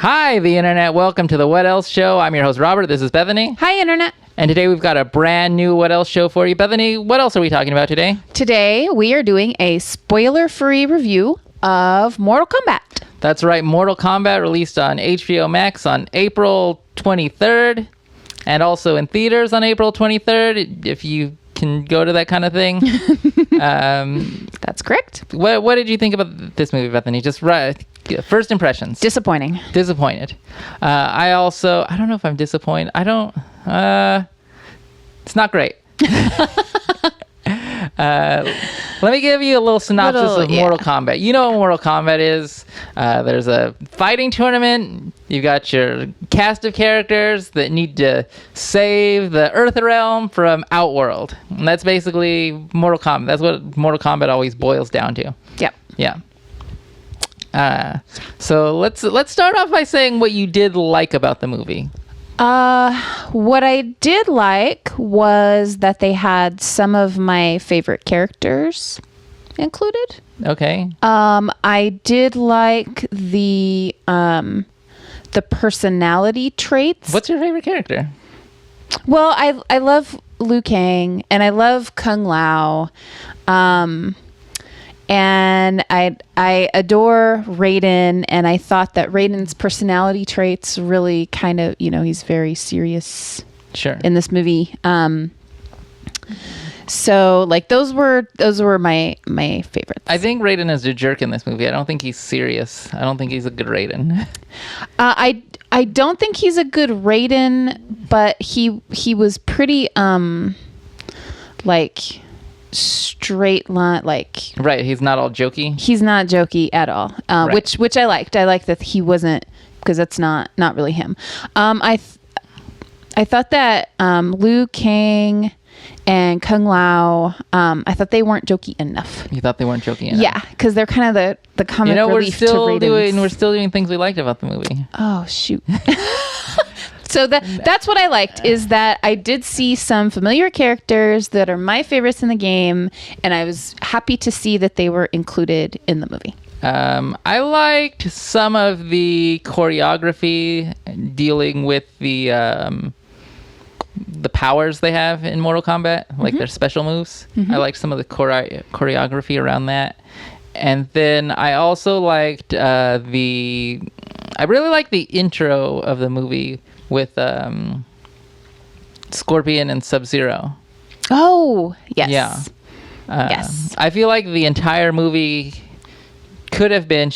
Hi, the internet. Welcome to the What Else Show. I'm your host, Robert. This is Bethany. Hi, internet. And today we've got a brand new What Else show for you. Bethany, what else are we talking about today? Today, we are doing a spoiler-free review of Mortal Kombat. That's right. Mortal Kombat released on HBO Max on April 23rd and also in theaters on April 23rd, if you can go to that kind of thing. That's correct. What did you think about this movie, Bethany? Just first impressions. Disappointing. Disappointed. I don't know if I'm disappointed. It's not great. Let me give you a little synopsis of Mortal Kombat. You know what Mortal Kombat is. There's a fighting tournament. You've got your cast of characters that need to save the Earth realm from Outworld. And that's basically Mortal Kombat. That's what Mortal Kombat always boils down to. Yep. Yeah. So let's start off by saying what you did like about the movie. What I did like was that they had some of my favorite characters included. Okay. I did like the personality traits. What's your favorite character? Well, I love Liu Kang and I love Kung Lao. And I adore Raiden, and I thought that Raiden's personality traits really kind of, he's very serious. Sure. In this movie. So like those were my favorites. I think Raiden is a jerk in this movie. I don't think he's serious. I don't think he's a good Raiden. I don't think he's a good Raiden, but he was pretty like straight line, like right. He's not all jokey. He's not jokey at all, right. which I liked. I liked that he wasn't, because that's not really him. I thought that Liu Kang and Kung Lao, I thought they weren't jokey enough. You thought they weren't jokey enough? Yeah, because they're kind of the comic relief to Raiden's. We're still doing things we liked about the movie. Oh shoot. So that's what I liked, is that I did see some familiar characters that are my favorites in the game, and I was happy to see that they were included in the movie. I liked some of the choreography dealing with the powers they have in Mortal Kombat, like their special moves. Mm-hmm. I liked some of the choreography around that. And then I also liked I really liked the intro of the movie with Scorpion and Sub-Zero. Oh, yes. Yeah. Yes. I feel like the entire movie should have been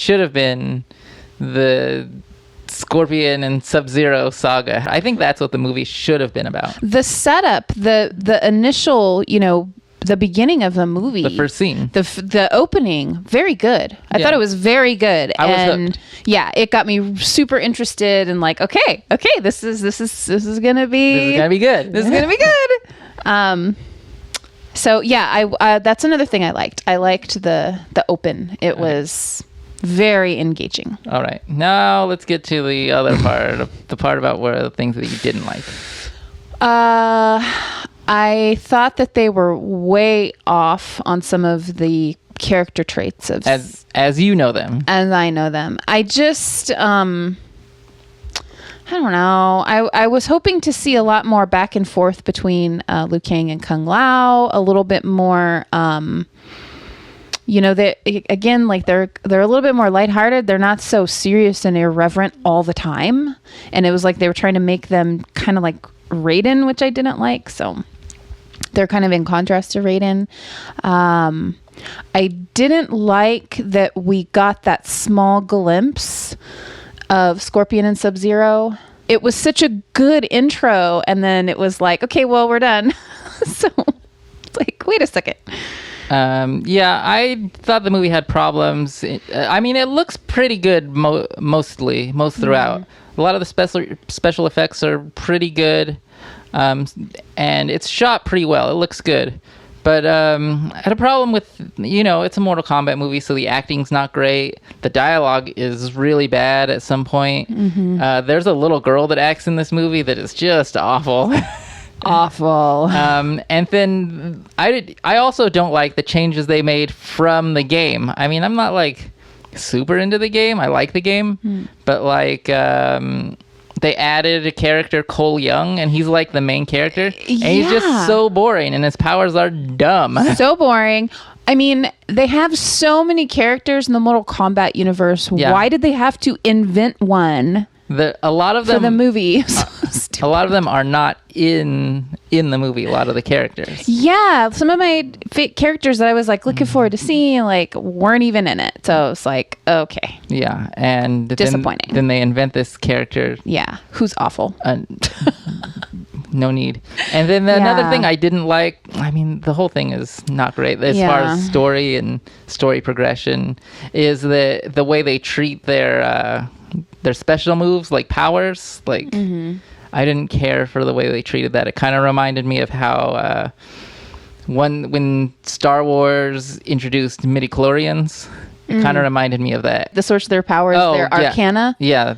the Scorpion and Sub-Zero saga. I think that's what the movie should have been about. The setup, the initial, the beginning of the movie, the first scene, the opening, very good. I thought it was very good. I was hooked. Yeah, it got me super interested and like, okay, this is gonna be good. This is gonna be good. So yeah, I that's another thing I liked. I liked the open. It was very engaging. All right, now let's get to the other part, the part about where the things that you didn't like. I thought that they were way off on some of the character traits of as you know them. As I know them. I just I don't know. I was hoping to see a lot more back and forth between Liu Kang and Kung Lao, a little bit more they again, like they're a little bit more lighthearted. They're not so serious and irreverent all the time. And it was like they were trying to make them kind of like Raiden, which I didn't like. So they're kind of in contrast to Raiden. I didn't like that we got that small glimpse of Scorpion and Sub-Zero. It was such a good intro, and then it was like, okay, well, we're done. So it's like, wait a second. Yeah, I thought the movie had problems. It looks pretty good most throughout. A lot of the special effects are pretty good. And it's shot pretty well. It looks good. But I had a problem with, it's a Mortal Kombat movie, so the acting's not great. The dialogue is really bad at some point. Mm-hmm. There's a little girl that acts in this movie that is just awful. Awful. And then I also don't like the changes they made from the game. I mean, I'm not like super into the game. I like the game, but like they added a character, Cole Young, and he's like the main character, and he's just so boring, and his powers are dumb. So boring. I mean, they have so many characters in the Mortal Kombat universe. Yeah. Why did they have to invent one? A lot of them for the movie. A lot of them are not in the movie. A lot of the characters. Yeah, some of my characters that I was like looking forward to seeing like weren't even in it. So it's like, okay. Yeah, and disappointing. Then they invent this character. Yeah, who's awful. No need. And then another thing I didn't like. I mean, the whole thing is not great as far as story and story progression. Is the way they treat their special moves, like powers. Like I didn't care for the way they treated that. It kind of reminded me of how when Star Wars introduced midichlorians. It kind of reminded me of that. The source of their powers, their arcana. Yeah,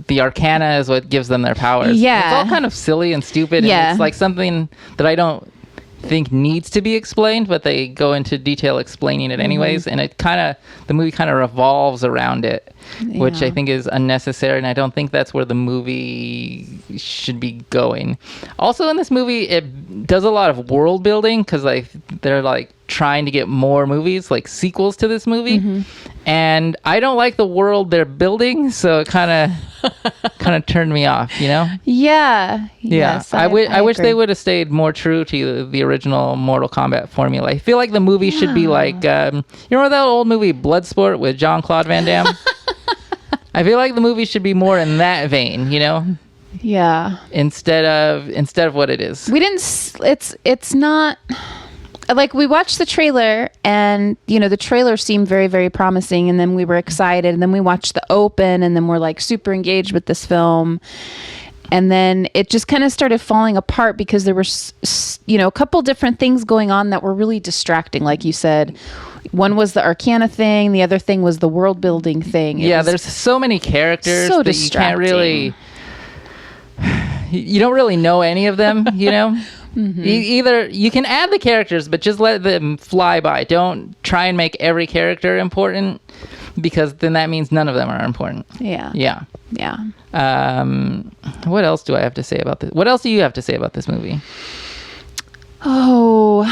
the arcana is what gives them their powers. Yeah. It's all kind of silly and stupid. Yeah. And it's like something that I don't think needs to be explained, but they go into detail explaining it anyways. And the movie kind of revolves around it, which I think is unnecessary. And I don't think that's where the movie should be going. Also in this movie, it does a lot of world building because they're like trying to get more movies, like sequels to this movie. And I don't like the world they're building, so it kind of turned me off, you know? Yeah. Yes, I wish agree. they would have stayed more true to the original Mortal Kombat formula. I feel like the movie should be like, you remember that old movie Bloodsport with Jean-Claude Van Damme? I feel like the movie should be more in that vein, you know? Yeah. Instead of what it is. We didn't. It's not. Like we watched the trailer and the trailer seemed very, very promising, and then we were excited, and then we watched the open, and then we're like super engaged with this film, and then it just kind of started falling apart because there were a couple different things going on that were really distracting, like you said. One was the arcana thing, the other thing was the world building thing. There's so many characters so that you can't really, you don't really know any of them, you know? Either you can add the characters, but just let them fly by. Don't try and make every character important, because then that means none of them are important. Yeah. What else do I have to say about this? What else do you have to say about this movie? I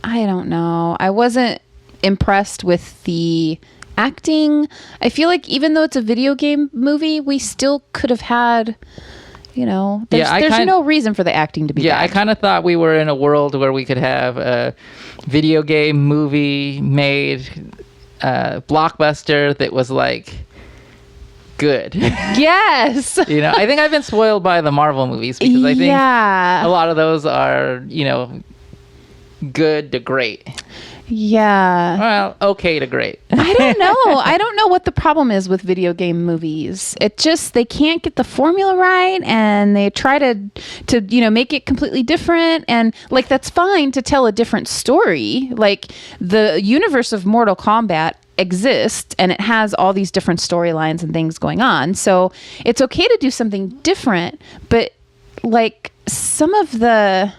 don't know. I wasn't impressed with the acting. I feel like even though it's a video game movie, we still could have had, there's no reason for the acting to be bad. I kind of thought we were in a world where we could have a video game movie made, blockbuster that was like good. Yes. I think I've been spoiled by the Marvel movies because I think a lot of those are, good to great. Yeah. Well, okay to great. I don't know. I don't know what the problem is with video game movies. It just, they can't get the formula right, and they try to make it completely different, and like that's fine to tell a different story. Like the universe of Mortal Kombat exists, and it has all these different storylines and things going on. So it's okay to do something different, but like some of the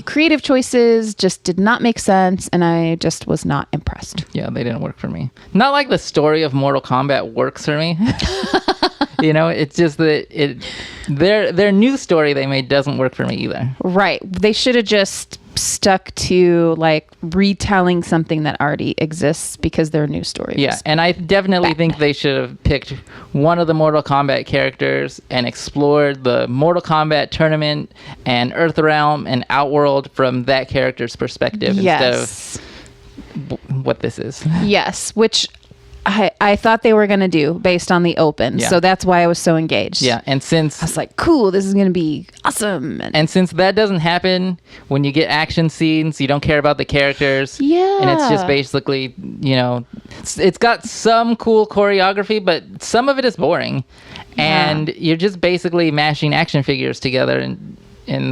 creative choices just did not make sense, and I just was not impressed. Yeah, they didn't work for me. Not like the story of Mortal Kombat works for me. It's just that their new story they made doesn't work for me either. Right. They should have just stuck to like retelling something that already exists because their new story. Yeah, and I definitely think they should have picked one of the Mortal Kombat characters and explored the Mortal Kombat tournament and Earthrealm and Outworld from that character's perspective instead of what this is. Yes, which I thought they were going to do based on the open. Yeah. So that's why I was so engaged. Yeah. And since I was like, cool, this is going to be awesome. And since that doesn't happen when you get action scenes, you don't care about the characters. Yeah. And it's just basically, it's got some cool choreography, but some of it is boring. Yeah. And you're just basically mashing action figures together and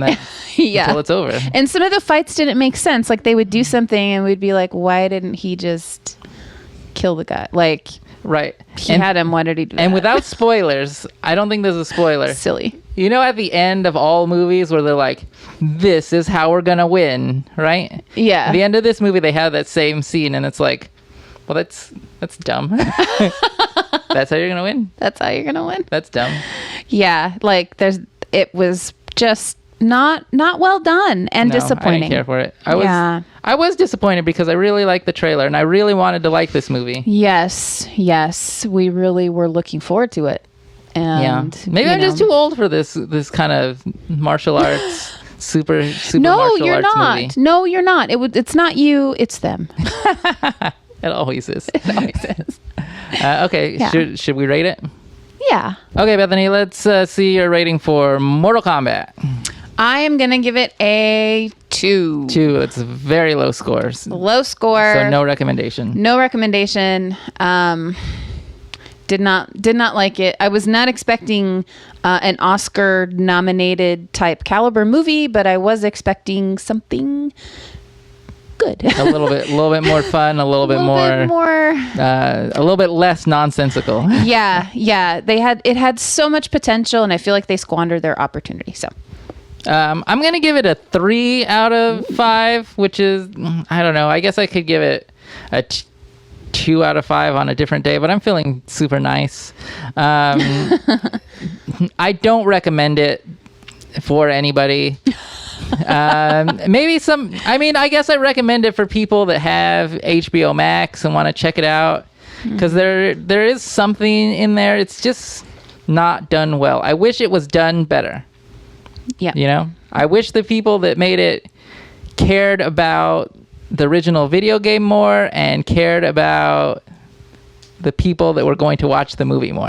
that, until it's over. And some of the fights didn't make sense. Like they would do something and we'd be like, why didn't he just kill the guy? Like Right. He had him. Why did he do that? And without spoilers, I don't think this is a spoiler. Silly. You know, at the end of all movies where they're like, this is how we're going to win, right? Yeah. At the end of this movie, they have that same scene, and it's like, well, that's dumb. That's how you're going to win? That's how you're going to win? That's dumb. Yeah. Like, it was just not well done and disappointing. I didn't care for it. I was disappointed because I really liked the trailer, and I really wanted to like this movie. Yes. We really were looking forward to it. And maybe I'm just too old for this kind of martial arts super no, martial you're arts not. movie. No, you're not. It's not you. It's them. It always is. It always is. Okay, Yeah. should we rate it? Yeah. Okay, Bethany, let's see your rating for Mortal Kombat. I am gonna give it a 2. 2. It's very low scores. Low score. So no recommendation. No recommendation. Did not like it. I was not expecting an Oscar-nominated type caliber movie, but I was expecting something good. a little bit more fun, a little bit more, a little bit less nonsensical. Yeah. It had so much potential, and I feel like they squandered their opportunity. So. I'm gonna give it a 3 out of 5, which is, I don't know. I guess I could give it a 2 out of 5 on a different day, but I'm feeling super nice. I don't recommend it for anybody. Maybe I guess I recommend it for people that have HBO Max and want to check it out, because there is something in there. It's just not done well. I wish it was done better. Yeah. You know, I wish the people that made it cared about the original video game more and cared about the people that were going to watch the movie more.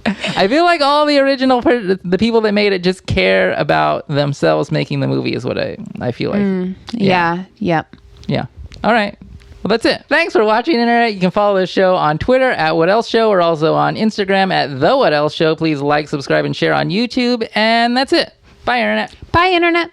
I feel like all the the people that made it just care about themselves making the movie is what I feel like. Yeah. Yep. Yeah. All right. Well, that's it. Thanks for watching, Internet. You can follow the show on Twitter at What Else Show, or also on Instagram at The What Else Show. Please like, subscribe, and share on YouTube. And that's it. Bye, Internet. Bye, Internet.